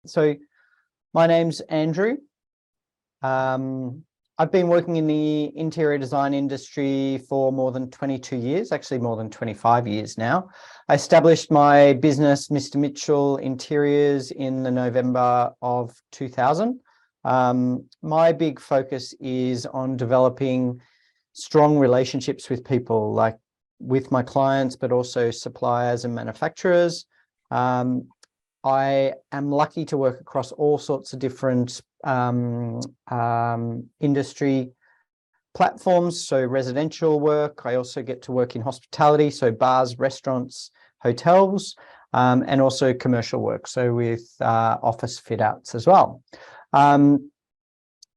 So my name's Andrew. I've been working in the interior design industry for more than 22 years, actually more than 25 years now. I established my business, Mr.MITCHELL Interiors, in the November of 2000. My big focus is on developing strong relationships with people, like with my clients, but also suppliers and manufacturers. I am lucky to work across all sorts of different industry platforms. So residential work, I also get to work in hospitality, so bars, restaurants, hotels, and also commercial work, so with office fit outs as well.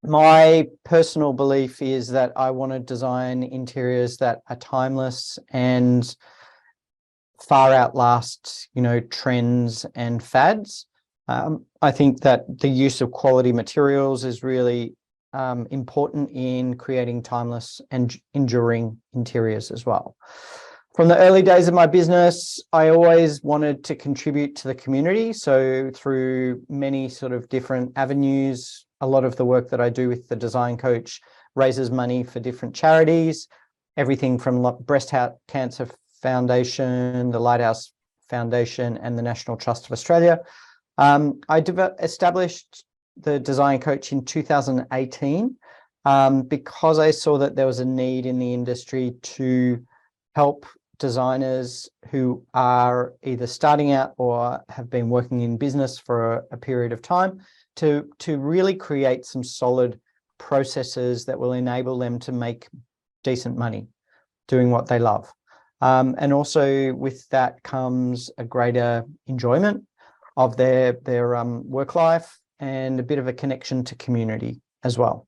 My personal belief is that I want to design interiors that are timeless and far outlast, trends and fads. I think that the use of quality materials is really important in creating timeless and enduring interiors as well. From the early days of my business, I always wanted to contribute to the community. So through many sort of different avenues, a lot of the work that I do with the design coach raises money for different charities, everything from Breast Cancer Foundation, the Lighthouse Foundation, and the National Trust of Australia. I established the design coach in 2018 because I saw that there was a need in the industry to help designers who are either starting out or have been working in business for a period of time to really create some solid processes that will enable them to make decent money doing what they love. And also with that comes a greater enjoyment of their work life and a bit of a connection to community as well.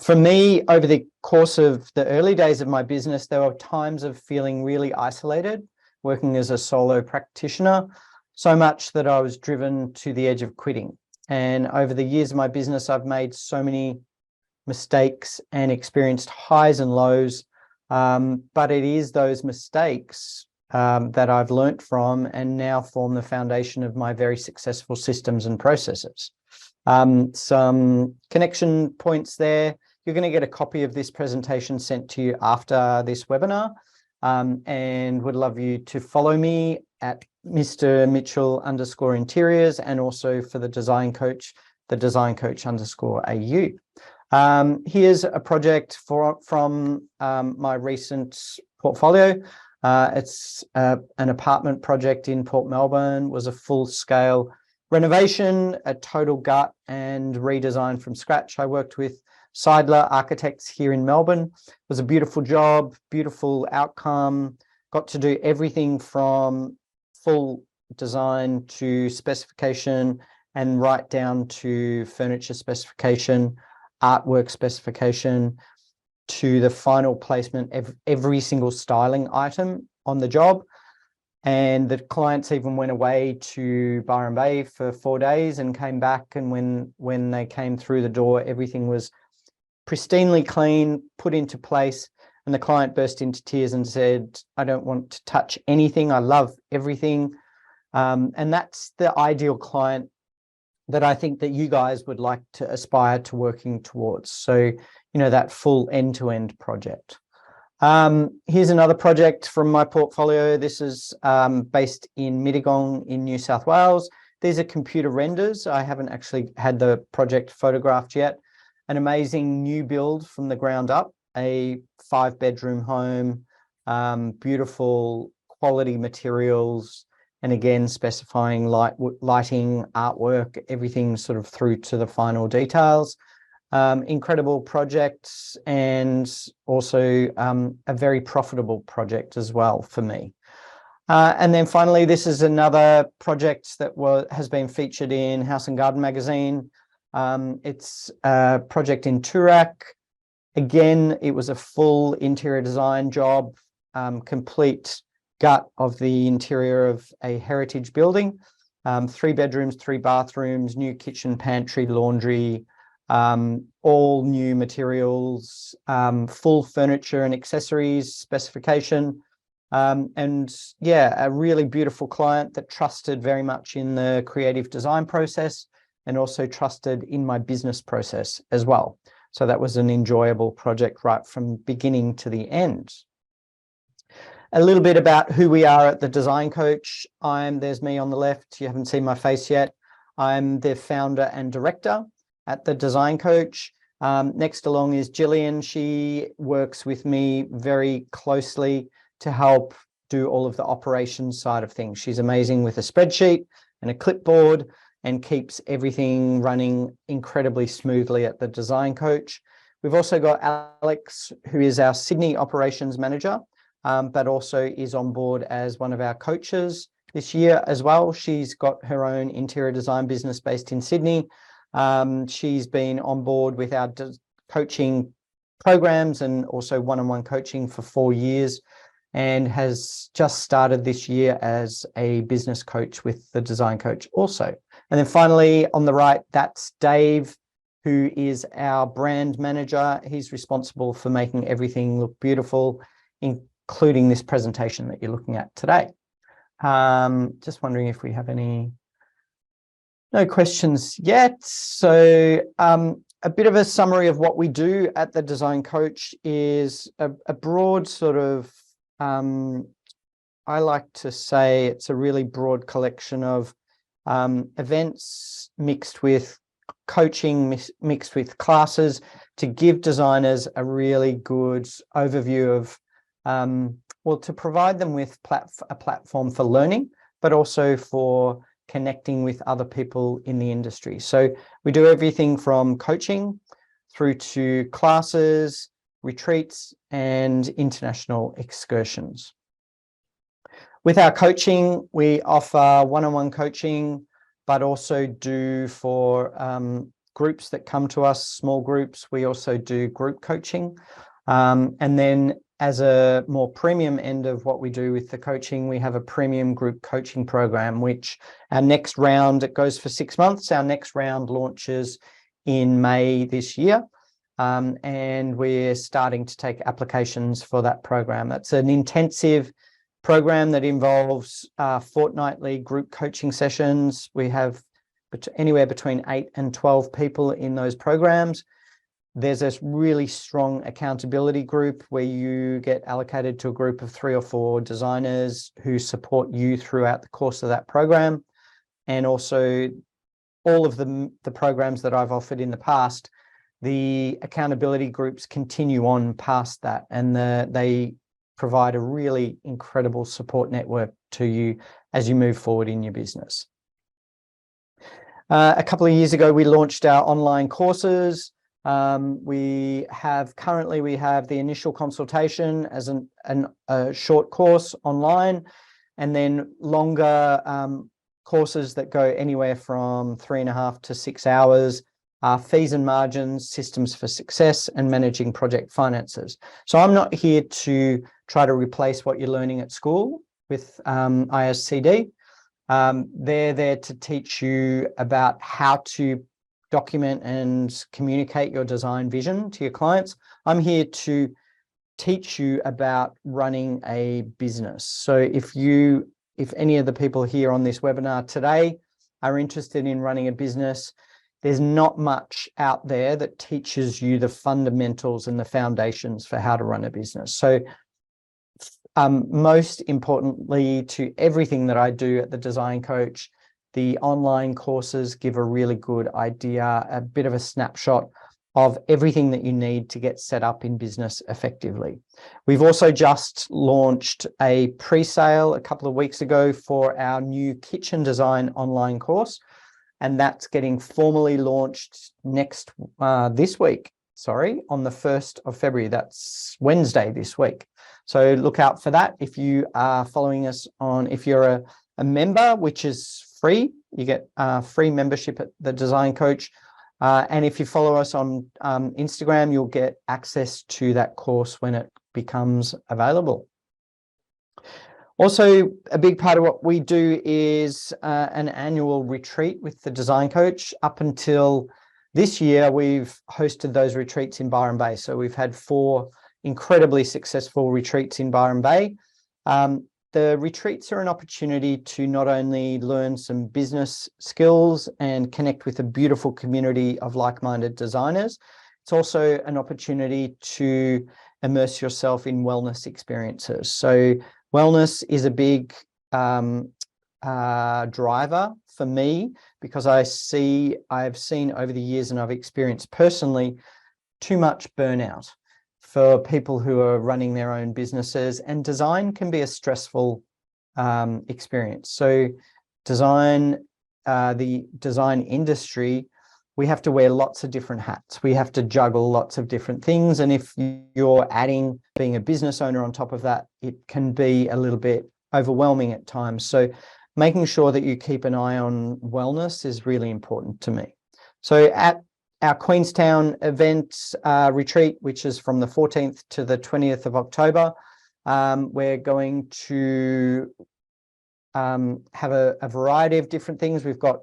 For me, over the course of the early days of my business, there were times of feeling really isolated, working as a solo practitioner, so much that I was driven to the edge of quitting. And over the years of my business, I've made so many mistakes and experienced highs and lows. But it is those mistakes that I've learnt from and now form the foundation of my very successful systems and processes. Some connection points there. You're going to get a copy of this presentation sent to you after this webinar, and would love you to follow me at Mr.MITCHELL_interiors, and also for the design coach, the design coach _AU. Here's a project from my recent portfolio. It's an apartment project in Port Melbourne. It was a full-scale renovation, a total gut and redesign from scratch. I worked with Seidler Architects here in Melbourne. It was a beautiful job, beautiful outcome. Got to do everything from full design to specification and right down to furniture specification, artwork specification, to the final placement of every single styling item on the job. And the clients even went away to Byron Bay for 4 days and came back, and when they came through the door, everything was pristinely clean, put into place, and the client burst into tears and said, "I don't want to touch anything. I love everything." And that's the ideal client that I think that you guys would like to aspire to working towards. So, that full end-to-end project. Here's another project from my portfolio. This is based in Mittagong in New South Wales. These are computer renders. I haven't actually had the project photographed yet. An amazing new build from the ground up, a 5-bedroom home, beautiful quality materials, and again, specifying lighting, artwork, everything sort of through to the final details. Incredible projects, and also a very profitable project as well for me. And then finally, this is another project that has been featured in House and Garden magazine. It's a project in Toorak. Again, it was a full interior design job, complete gut of the interior of a heritage building, 3 bedrooms, 3 bathrooms, new kitchen, pantry, laundry, all new materials, full furniture and accessories specification, And yeah, a really beautiful client that trusted very much in the creative design process and also trusted in my business process as well. So that was an enjoyable project right from beginning to the end. A little bit about who we are at the Design Coach. There's me on the left. You haven't seen my face yet. I'm the founder and director at the Design Coach. Next along is Gillian. She works with me very closely to help do all of the operations side of things. She's amazing with a spreadsheet and a clipboard and keeps everything running incredibly smoothly at the Design Coach. We've also got Alex, who is our Sydney operations manager, but also is on board as one of our coaches this year as well. She's got her own interior design business based in Sydney. She's been on board with our coaching programs and also one-on-one coaching for 4 years, and has just started this year as a business coach with the Design Coach also. And then finally on the right, that's Dave, who is our brand manager. He's responsible for making everything look beautiful, including this presentation that you're looking at today. Just wondering if we have no questions yet. So a bit of a summary of what we do at the Design Coach is a broad sort of, I like to say it's a really broad collection of events mixed with coaching, mixed with classes, to give designers a really good overview of, well, to provide them with a platform for learning, but also for connecting with other people in the industry. So we do everything from coaching through to classes, retreats, and international excursions. With our coaching, we offer one-on-one coaching, but also do for groups that come to us, small groups. We also do group coaching. And then as a more premium end of what we do with the coaching, we have a premium group coaching program, which our next round, it goes for 6 months. Our next round launches in May this year. And we're starting to take applications for that program. That's an intensive program that involves fortnightly group coaching sessions. We have anywhere between 8 and 12 people in those programs. There's this really strong accountability group where you get allocated to a group of 3 or 4 designers who support you throughout the course of that program. And also all of the programs that I've offered in the past, the accountability groups continue on past that, and they provide a really incredible support network to you as you move forward in your business. A couple of years ago, we launched our online courses. We have the initial consultation as a short course online, and then longer courses that go anywhere from 3.5 to 6 hours, fees and margins, systems for success, and managing project finances. So I'm not here to try to replace what you're learning at school with ISCD. They're there to teach you about how to document and communicate your design vision to your clients. I'm here to teach you about running a business. So if any of the people here on this webinar today are interested in running a business, there's not much out there that teaches you the fundamentals and the foundations for how to run a business. So most importantly to everything that I do at the Design Coach, the online courses give a really good idea, a bit of a snapshot of everything that you need to get set up in business effectively. We've also just launched a pre-sale a couple of weeks ago for our new kitchen design online course, and that's getting formally launched this week, on the 1st of February. That's Wednesday this week. So look out for that. If you are following us if you're a member, which is free, you get free membership at the Design Coach. And if you follow us on Instagram, you'll get access to that course when it becomes available. Also, a big part of what we do is an annual retreat with the Design Coach. Up until this year, we've hosted those retreats in Byron Bay. So we've had 4 incredibly successful retreats in Byron Bay. The retreats are an opportunity to not only learn some business skills and connect with a beautiful community of like-minded designers, it's also an opportunity to immerse yourself in wellness experiences. So wellness is a big driver for me, because I've seen over the years, and I've experienced personally, too much burnout for people who are running their own businesses, and design can be a stressful experience. So the design industry, we have to wear lots of different hats. We have to juggle lots of different things. And if you're adding being a business owner on top of that, it can be a little bit overwhelming at times. So making sure that you keep an eye on wellness is really important to me. So at our Queenstown event retreat, which is from the 14th to the 20th of October, we're going to have a variety of different things. We've got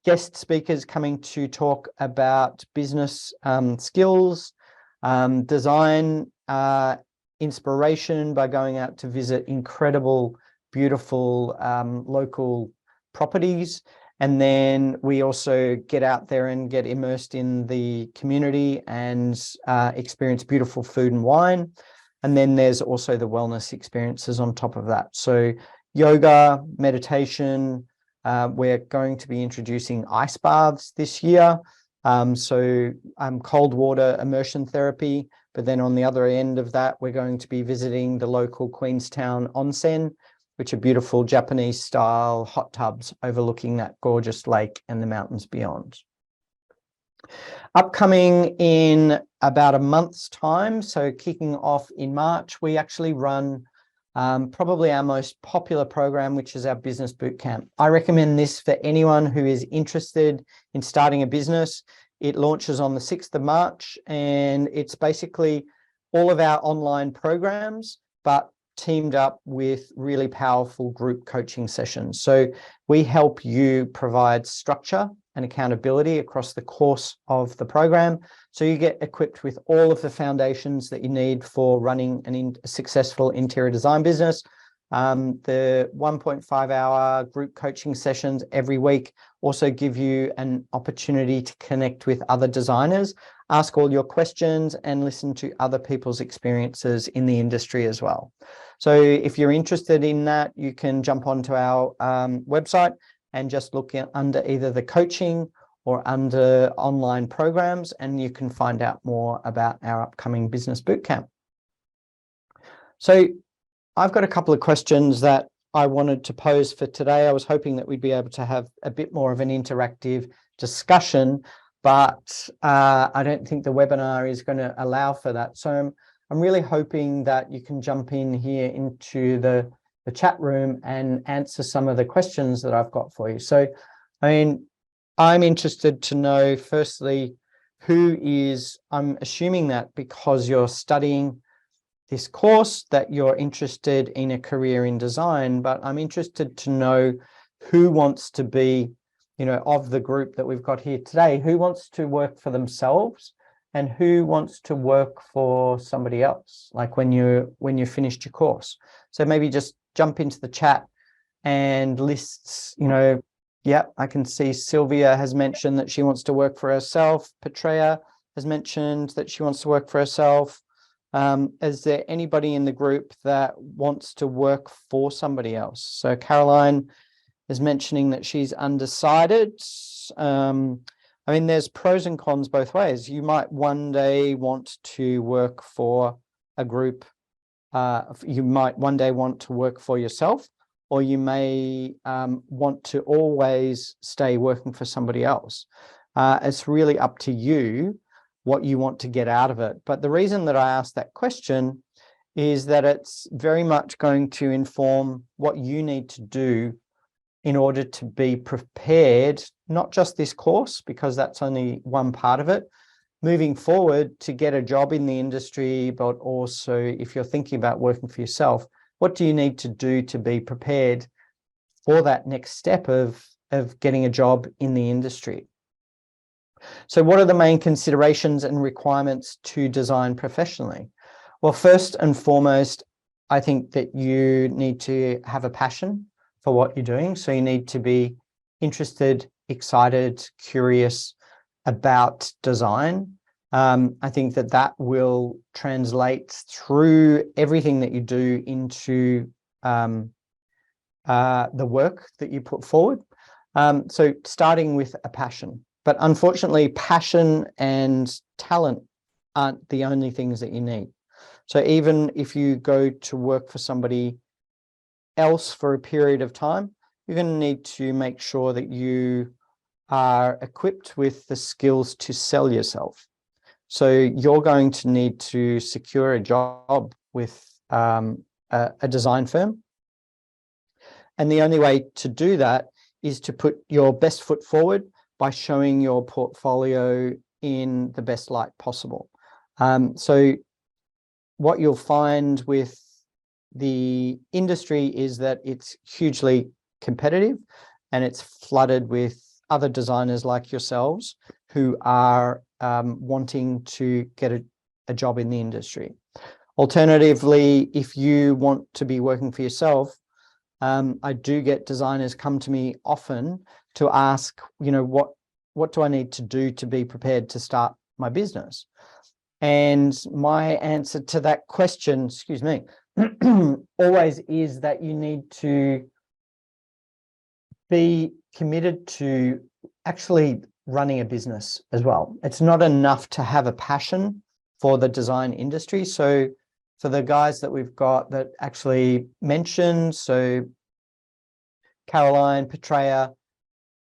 guest speakers coming to talk about business skills, design, inspiration by going out to visit incredible, beautiful local properties. And then we also get out there and get immersed in the community and experience beautiful food and wine. And then there's also the wellness experiences on top of that. So yoga, meditation, we're going to be introducing ice baths this year. So cold water immersion therapy. But then on the other end of that, we're going to be visiting the local Queenstown onsen, which are beautiful Japanese style hot tubs overlooking that gorgeous lake and the mountains beyond. Upcoming in about a month's time, so kicking off in March, we actually run probably our most popular program, which is our business bootcamp. I recommend this for anyone who is interested in starting a business. It launches on the 6th of March, and it's basically all of our online programs, but teamed up with really powerful group coaching sessions. So we help you provide structure and accountability across the course of the program. So you get equipped with all of the foundations that you need for running a successful interior design business. The 1.5-hour group coaching sessions every week also give you an opportunity to connect with other designers, ask all your questions, and listen to other people's experiences in the industry as well. So if you're interested in that, you can jump onto our website and just look under either the coaching or under online programs, and you can find out more about our upcoming business bootcamp. So I've got a couple of questions that I wanted to pose for today. I was hoping that we'd be able to have a bit more of an interactive discussion, but I don't think the webinar is going to allow for that. So I'm really hoping that you can jump in here into the chat room and answer some of the questions that I've got for you. So, I mean, I'm interested to know, firstly, I'm assuming that because you're studying this course that you're interested in a career in design, but I'm interested to know who wants to be, of the group that we've got here today, who wants to work for themselves and who wants to work for somebody else, like when you finished your course. So maybe just jump into the chat and lists, yeah, I can see Sylvia has mentioned that she wants to work for herself. Petrea has mentioned that she wants to work for herself. Is there anybody in the group that wants to work for somebody else? So Caroline is mentioning that she's undecided. I mean, there's pros and cons both ways. You might one day want to work for a group. You might one day want to work for yourself, or you may want to always stay working for somebody else. It's really up to you what you want to get out of it. But the reason that I asked that question is that it's very much going to inform what you need to do in order to be prepared, not just this course, because that's only one part of it, moving forward to get a job in the industry, but also if you're thinking about working for yourself, what do you need to do to be prepared for that next step of getting a job in the industry? So what are the main considerations and requirements to design professionally? Well, first and foremost, I think that you need to have a passion for what you're doing. So you need to be interested, excited, curious about design. I think that that will translate through everything that you do into the work that you put forward. So starting with a passion. But unfortunately, passion and talent aren't the only things that you need. So even if you go to work for somebody else for a period of time, you're going to need to make sure that you are equipped with the skills to sell yourself. So you're going to need to secure a job with a design firm. And the only way to do that is to put your best foot forward by showing your portfolio in the best light possible. So what you'll find with the industry is that it's hugely competitive and it's flooded with other designers like yourselves who are wanting to get a job in the industry. Alternatively, if you want to be working for yourself, I do get designers come to me often to ask, what do I need to do to be prepared to start my business? And my answer to that question, always is that you need to be committed to actually running a business as well. It's not enough to have a passion for the design industry. So for the guys that we've got that actually mentioned, so Caroline, Petrea,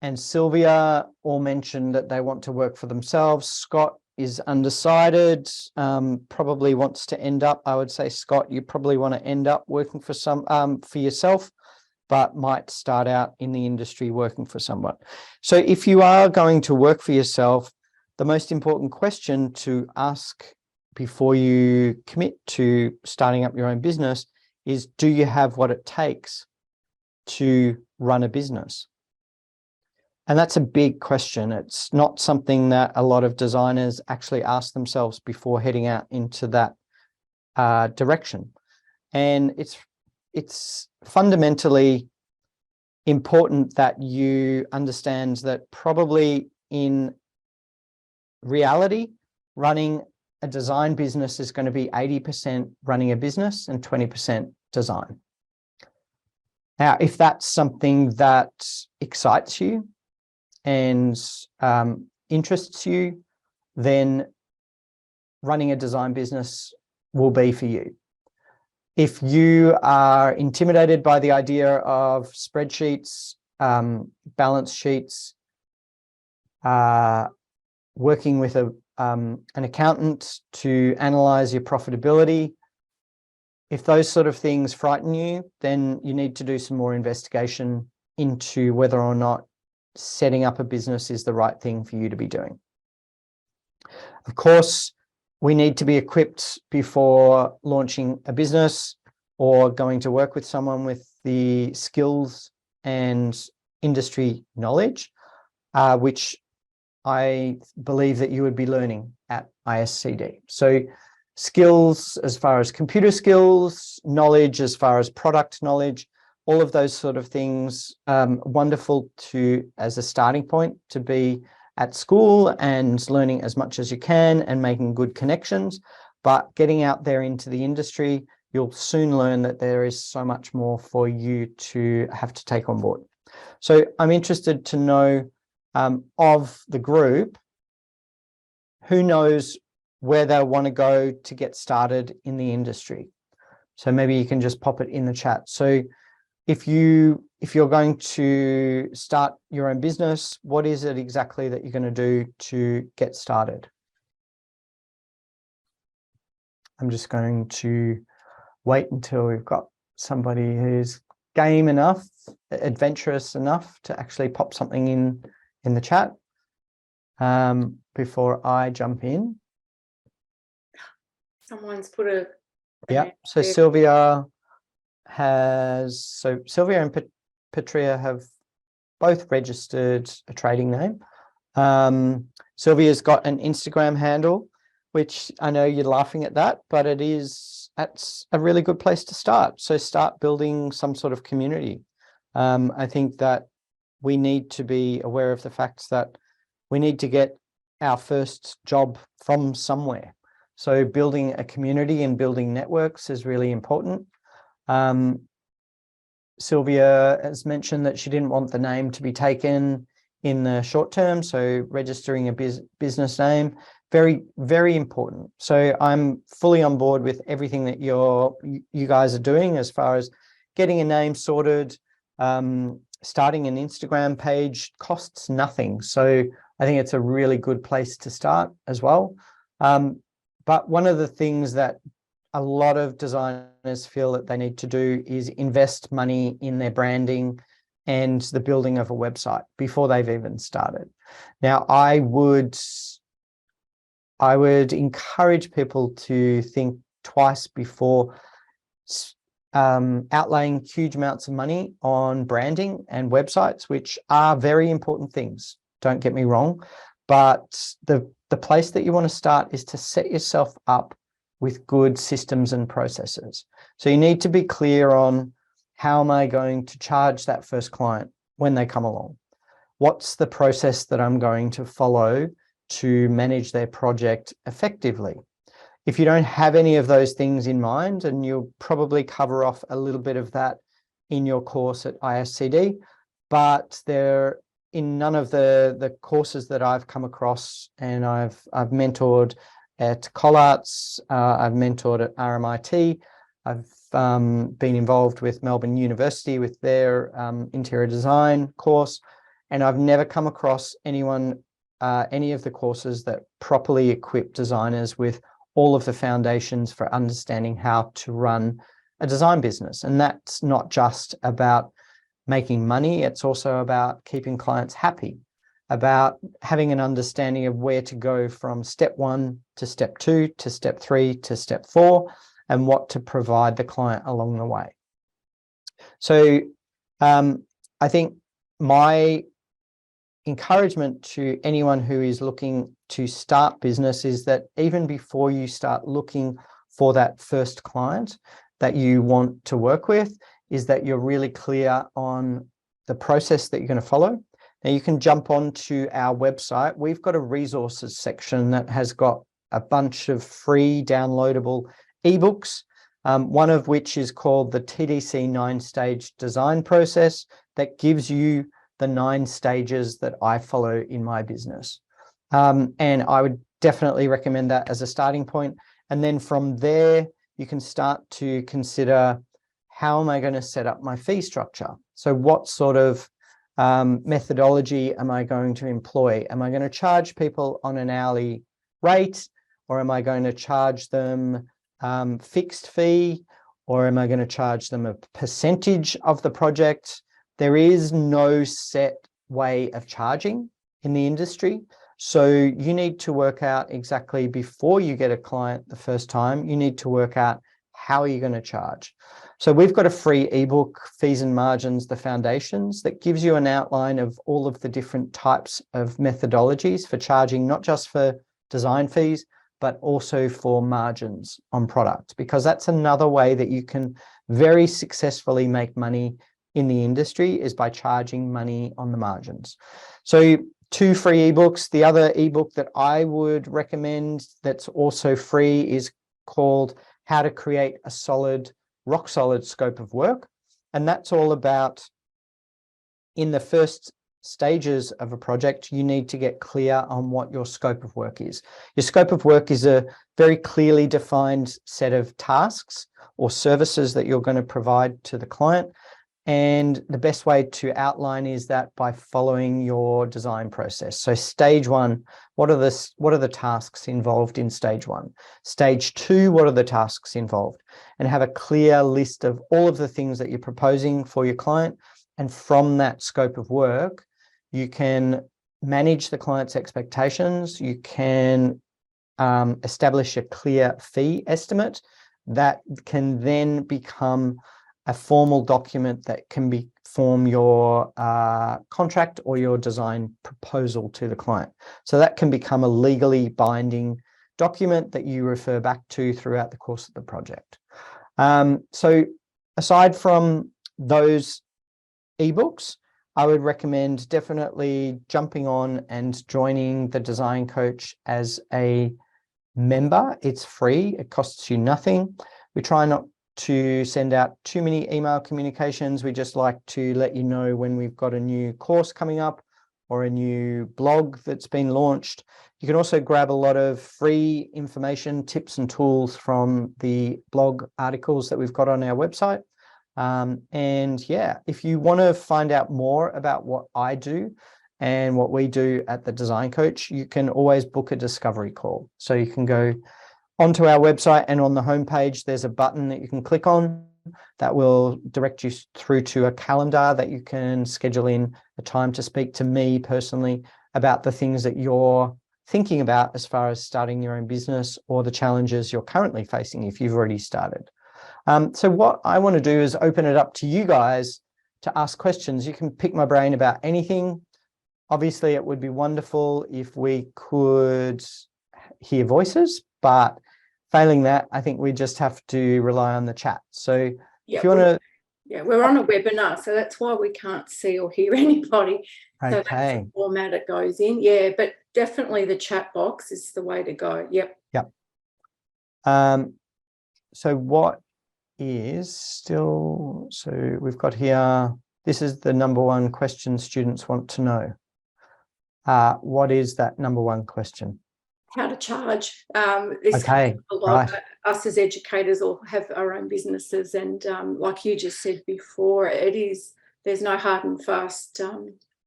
and Sylvia all mentioned that they want to work for themselves. Scott is undecided, probably wants to end up, I would say, Scott, you probably want to end up working for for yourself, but might start out in the industry working for someone. So if you are going to work for yourself, the most important question to ask before you commit to starting up your own business is, do you have what it takes to run a business? And that's a big question. It's not something that a lot of designers actually ask themselves before heading out into that direction. And it's fundamentally important that you understand that probably in reality, running a design business is going to be 80% running a business and 20% design. Now, if that's something that excites you and interests you, then running a design business will be for you. If you are intimidated by the idea of spreadsheets, balance sheets, working with an accountant to analyze your profitability, if those sort of things frighten you, then you need to do some more investigation into whether or not setting up a business is the right thing for you to be doing. Of course, we need to be equipped before launching a business or going to work with someone with the skills and industry knowledge, which I believe that you would be learning at ISCD. So skills as far as computer skills, knowledge as far as product knowledge, all of those sort of things, wonderful as a starting point to be at school and learning as much as you can and making good connections. But getting out there into the industry, you'll soon learn that there is so much more for you to have to take on board. So I'm interested to know of the group, who knows where they want to go to get started in the industry. So maybe you can just pop it in the chat. So if you're going to start your own business, what is it exactly that you're going to do to get started? I'm just going to wait until we've got somebody who's game enough, adventurous enough to actually pop something in the chat before I jump in. Someone's put a... Yeah, so Sylvia and Petrea have both registered a trading name. Sylvia's got an Instagram handle, which I know you're laughing at that, but it is that's a really good place to start. So start building some sort of community. I think that we need to be aware of the fact that we need to get our first job from somewhere. So building a community and building networks is really important. Sylvia has mentioned that she didn't want the name to be taken in the short term. So registering a business name, very, very important. So I'm fully on board with everything that you guys are doing as far as getting a name sorted. Starting an Instagram page costs nothing. So I think it's a really good place to start as well. But one of the things that a lot of designers feel that they need to do is invest money in their branding and the building of a website before they've even started. Now, I would encourage people to think twice before outlaying huge amounts of money on branding and websites, which are very important things. Don't get me wrong, but the place that you want to start is to set yourself up with good systems and processes. So you need to be clear on, how am I going to charge that first client when they come along? What's the process that I'm going to follow to manage their project effectively? If you don't have any of those things in mind, and you'll probably cover off a little bit of that in your course at ISCD, but they're in none of the courses that I've come across, and I've mentored at Collarts, I've mentored at RMIT, I've been involved with Melbourne University with their interior design course, and I've never come across any of the courses that properly equip designers with all of the foundations for understanding how to run a design business. And that's not just about making money, it's also about keeping clients happy, about having an understanding of where to go from step 1 to step 2 to step 3 to step 4, and what to provide the client along the way. So I think my encouragement to anyone who is looking to start business is that even before you start looking for that first client that you want to work with, is that you're really clear on the process that you're going to follow. Now you can jump onto our website. We've got a resources section that has got a bunch of free downloadable ebooks, one of which is called the TDC 9-stage design process, that gives you the 9 stages that I follow in my business. And I would definitely recommend that as a starting point. And then from there, you can start to consider, how am I going to set up my fee structure? So what sort of methodology am I going to employ? Am I going to charge people on an hourly rate, or am I going to charge them fixed fee, or am I going to charge them a percentage of the project? There is no set way of charging in the industry. So you need to work out exactly, before you get a client the first time, you need to work out how you're going to charge. So we've got a free ebook, Fees and Margins, the Foundations, that gives you an outline of all of the different types of methodologies for charging, not just for design fees, but also for margins on product, because that's another way that you can very successfully make money in the industry, is by charging money on the margins. So 2 free ebooks. The other ebook that I would recommend that's also free is called How to Create a Rock Solid Scope of Work. And that's all about, in the first stages of a project, you need to get clear on what your scope of work is. Your scope of work is a very clearly defined set of tasks or services that you're going to provide to the client. And the best way to outline is that by following your design process. So stage 1, what are the tasks involved in stage 1? Stage 2, what are the tasks involved? And have a clear list of all of the things that you're proposing for your client. And from that scope of work, you can manage the client's expectations. You can establish a clear fee estimate that can then become a formal document that can form your contract or your design proposal to the client. So that can become a legally binding document that you refer back to throughout the course of the project. So aside from those ebooks, I would recommend definitely jumping on and joining the Design Coach as a member. It's free. It costs you nothing. We try not to send out too many email communications. We just like to let you know when we've got a new course coming up or a new blog that's been launched. You can also grab a lot of free information, tips and tools from the blog articles that we've got on our website. And yeah, if you want to find out more about what I do and what we do at the Design Coach, you can always book a discovery call. So you can go onto our website, and on the homepage, there's a button that you can click on that will direct you through to a calendar that you can schedule in a time to speak to me personally about the things that you're thinking about as far as starting your own business or the challenges you're currently facing if you've already started. So what I want to do is open it up to you guys to ask questions. You can pick my brain about anything. Obviously, it would be wonderful if we could hear voices, but failing that, I think we just have to rely on the chat. So if you want to... Yeah, we're on a webinar, so that's why we can't see or hear anybody. So that's the format it goes in. Yeah, but definitely the chat box is the way to go. Yep. So what is still... So we've got here, this is the number one question students want to know. What is that number one question? How to charge. Okay, a lot of us as educators all have our own businesses, and like you just said before, there's no hard and fast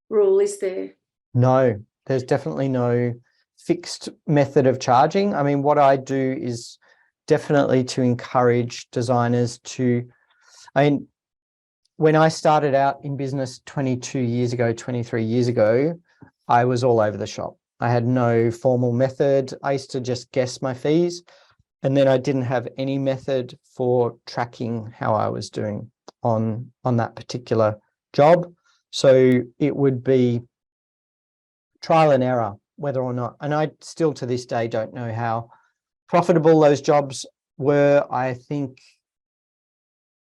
rule, is there? No, there's definitely no fixed method of charging. I mean, what I do is definitely to encourage designers to, when I started out in business 22 years ago, 23 years ago, I was all over the shop. I had no formal method. I used to just guess my fees, and then I didn't have any method for tracking how I was doing on that particular job. So it would be trial and error, whether or not, and I still to this day don't know how profitable those jobs were. I think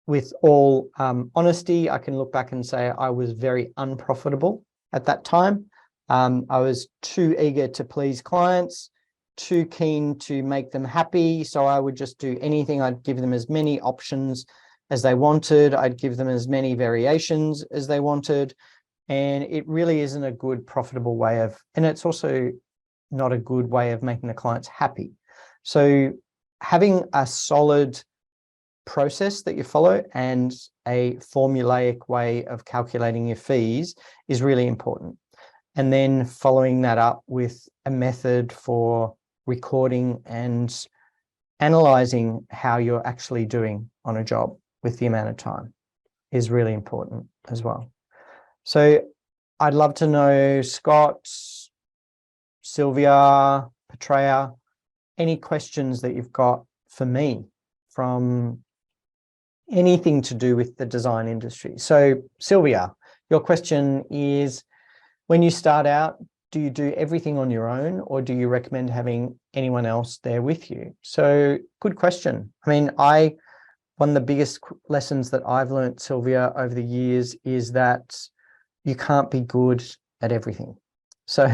with all honesty, I can look back and say I was very unprofitable at that time. I was too eager to please clients, too keen to make them happy. So I would just do anything. I'd give them as many options as they wanted. I'd give them as many variations as they wanted. And it really isn't a good profitable way of, and it's also not a good way of making the clients happy. So having a solid process that you follow and a formulaic way of calculating your fees is really important. And then following that up with a method for recording and analyzing how you're actually doing on a job with the amount of time is really important as well. So I'd love to know, Scott, Sylvia, Petrea, any questions that you've got for me from anything to do with the design industry. So Sylvia, your question is, when you start out, do you do everything on your own, or do you recommend having anyone else there with you? So good question. I mean, one of the biggest lessons that I've learned, Sylvia, over the years is that you can't be good at everything. So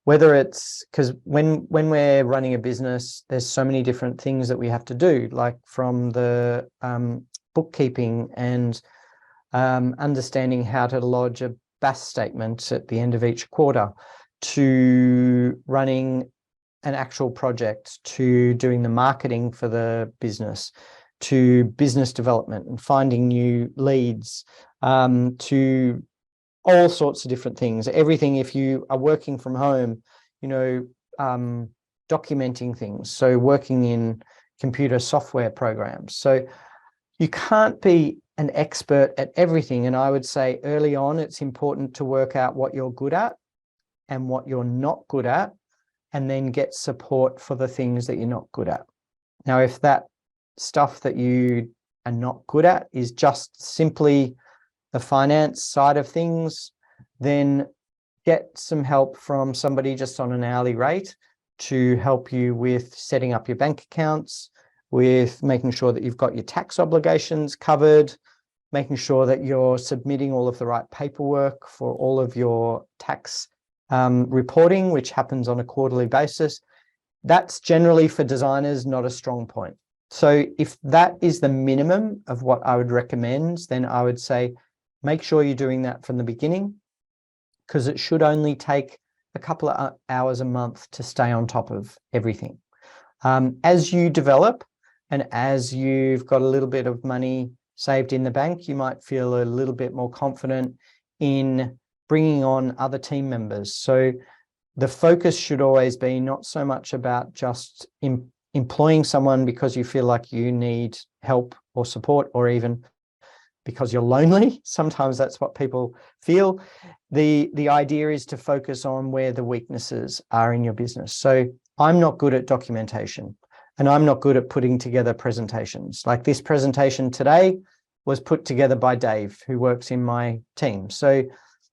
whether it's, because when we're running a business, there's so many different things that we have to do, like from the bookkeeping and understanding how to lodge a BAS statement at the end of each quarter, to running an actual project, to doing the marketing for the business, to business development and finding new leads, to all sorts of different things. Everything, if you are working from home, documenting things, so working in computer software programs. So you can't be an expert at everything. And I would say early on, it's important to work out what you're good at and what you're not good at, and then get support for the things that you're not good at. Now, if that stuff that you are not good at is just simply the finance side of things, then get some help from somebody just on an hourly rate to help you with setting up your bank accounts, with making sure that you've got your tax obligations covered, making sure that you're submitting all of the right paperwork for all of your tax reporting, which happens on a quarterly basis. That's generally for designers not a strong point. So if that is the minimum of what I would recommend, then I would say make sure you're doing that from the beginning, because it should only take a couple of hours a month to stay on top of everything. As you develop and as you've got a little bit of money saved in the bank, you might feel a little bit more confident in bringing on other team members. So the focus should always be not so much about just employing someone because you feel like you need help or support, or even because you're lonely. Sometimes that's what people feel. The idea is to focus on where the weaknesses are in your business. So I'm not good at documentation, and I'm not good at putting together presentations. Like this presentation today was put together by Dave, who works in my team. So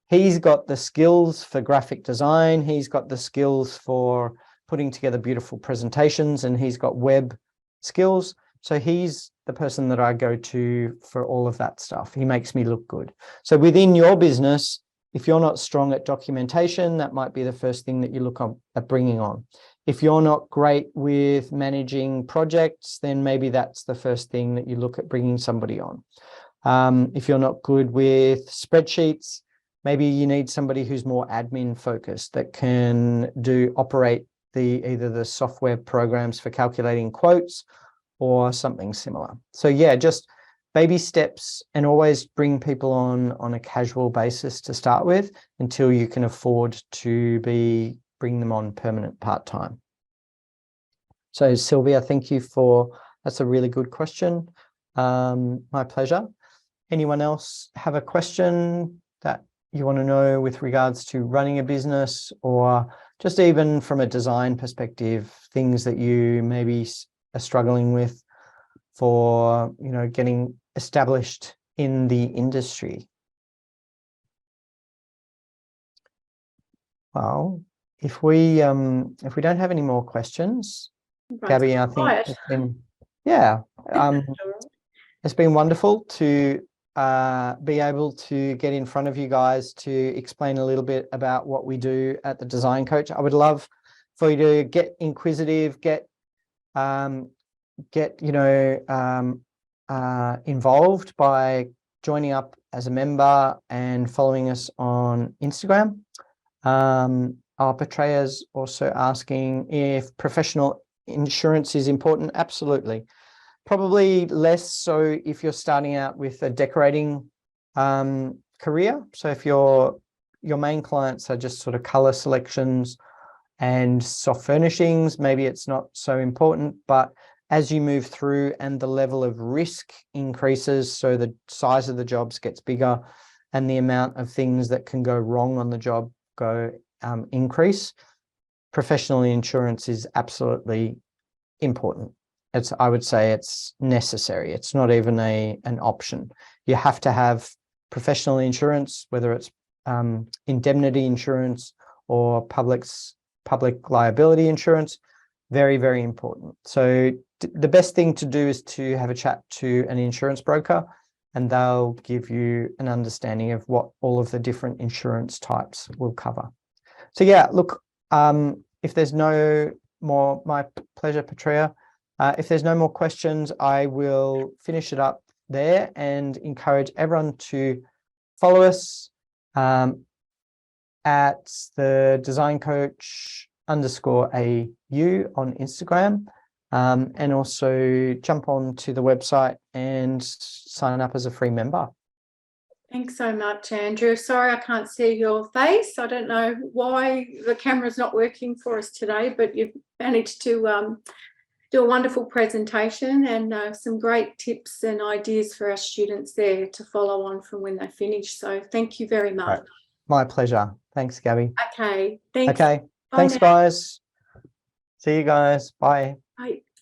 he's got the skills for graphic design. He's got the skills for putting together beautiful presentations, and he's got web skills. So he's the person that I go to for all of that stuff. He makes me look good. So within your business, if you're not strong at documentation, that might be the first thing that you look at bringing on. If you're not great with managing projects, then maybe that's the first thing that you look at bringing somebody on. If you're not good with spreadsheets, maybe you need somebody who's more admin focused, that can operate either the software programs for calculating quotes or something similar. So yeah, just baby steps, and always bring people on a casual basis to start with until you can afford to bring them on permanent part-time. So Sylvia, thank you that's a really good question. My pleasure. Anyone else have a question that you want to know with regards to running a business, or just even from a design perspective, things that you maybe are struggling with for, getting established in the industry? Well, if we don't have any more questions, Gabby, I think it's been, it's been wonderful to be able to get in front of you guys to explain a little bit about what we do at the Design Coach. I would love for you to get inquisitive, get involved by joining up as a member and following us on Instagram. Petrea's also asking if professional insurance is important. Absolutely. Probably less so if you're starting out with a decorating career. So if your main clients are just sort of color selections and soft furnishings, maybe it's not so important. But as you move through and the level of risk increases, so the size of the jobs gets bigger and the amount of things that can go wrong on the job increase, professional insurance is absolutely important. I would say it's necessary. It's not even an option. You have to have professional insurance, whether it's indemnity insurance or public liability insurance. Very, very important. So the best thing to do is to have a chat to an insurance broker, and they'll give you an understanding of what all of the different insurance types will cover. So yeah, look, if there's no more, my pleasure, Petrea. If there's no more questions, I will finish it up there and encourage everyone to follow us at the Design Coach _AU on Instagram, and also jump on to the website and sign up as a free member. Thanks so much, Andrew. Sorry I can't see your face. I don't know why the camera's not working for us today, but you've managed to do a wonderful presentation and some great tips and ideas for our students there to follow on from when they finish. So thank you very much. Right. My pleasure. Thanks, Gabby. Okay. Thanks. Okay. Bye Thanks, now. guys. See you guys. Bye. Bye.